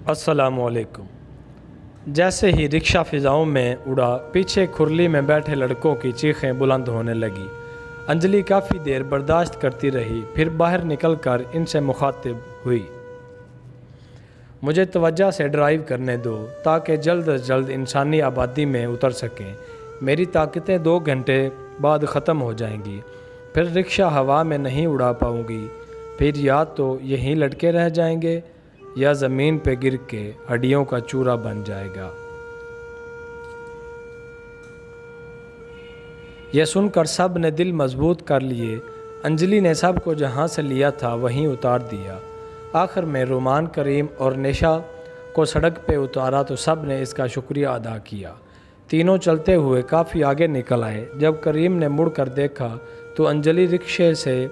अस्सलाम वालेकुम। जैसे ही रिक्शा फ़िज़ाओं में उड़ा, पीछे खुरली में बैठे लड़कों की चीखें बुलंद होने लगी। अंजलि काफ़ी देर बर्दाश्त करती रही, फिर बाहर निकलकर इनसे मुखातिब हुई। मुझे तवज्जो से ड्राइव करने दो ताकि जल्द अज जल्द इंसानी आबादी में उतर सकें। मेरी ताकतें 2 घंटे बाद ख़त्म हो जाएंगी, फिर रिक्शा हवा में नहीं उड़ा पाऊंगी। फिर या तो यहीं लटके रह जाएंगे या ज़मीन पे गिर के हड्डियों का चूरा बन जाएगा। यह सुनकर सब ने दिल मजबूत कर लिए। अंजलि ने सब को जहाँ से लिया था वहीं उतार दिया। आखिर में रोमान, करीम और नेशा को सड़क पे उतारा तो सब ने इसका शुक्रिया अदा किया। तीनों चलते हुए काफ़ी आगे निकल आए। जब करीम ने मुड़ कर देखा तो अंजलि रिक्शे से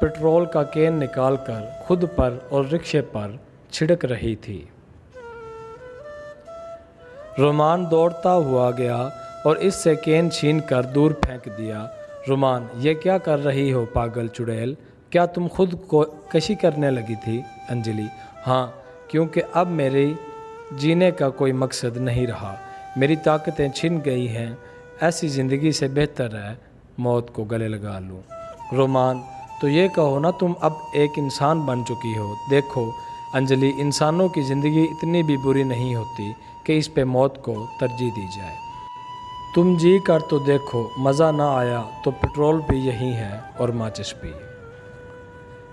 पेट्रोल का कैन निकालकर खुद पर और रिक्शे पर छिड़क रही थी। रोमान दौड़ता हुआ गया और इससे कैन छीन कर दूर फेंक दिया। रोमान, ये क्या कर रही हो पागल चुड़ैल? क्या तुम खुद को कशी करने लगी थी? अंजलि, हाँ, क्योंकि अब मेरे जीने का कोई मकसद नहीं रहा। मेरी ताकतें छिन गई हैं। ऐसी ज़िंदगी से बेहतर है मौत को गले लगा लूँ। रोमान, तो ये कहो ना, तुम अब एक इंसान बन चुकी हो। देखो अंजलि, इंसानों की ज़िंदगी इतनी भी बुरी नहीं होती कि इस पे मौत को तरजीह दी जाए। तुम जी कर तो देखो, मज़ा ना आया तो पेट्रोल भी यही है और माचिस भी।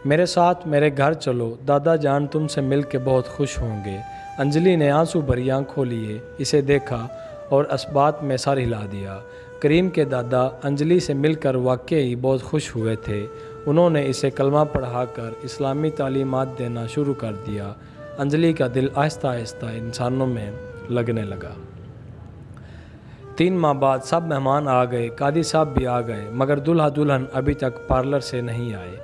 मेरे साथ मेरे घर चलो, दादा जान तुमसे मिल के बहुत खुश होंगे। अंजलि ने आंसू भरी आंखों लिए इसे देखा और असबात में सर हिला दिया। करीम के दादा अंजलि से मिलकर वाकई बहुत खुश हुए थे। उन्होंने इसे कलमा पढ़ाकर इस्लामी तालीमात देना शुरू कर दिया। अंजलि का दिल आहिस्ता आहिस्ता इंसानों में लगने लगा। 3 माह बाद सब मेहमान आ गए, कादी साहब भी आ गए, मगर दूल्हा दुल्हन अभी तक पार्लर से नहीं आए।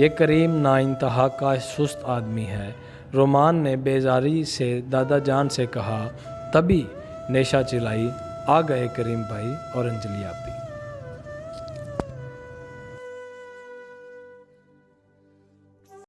ये करीम ना इंतहा का सुस्त आदमी है, रोमान ने बेजारी से दादा जान से कहा। तभी नेशा चिल्लाई, आ गए करीम भाई और अंजलि आप भी।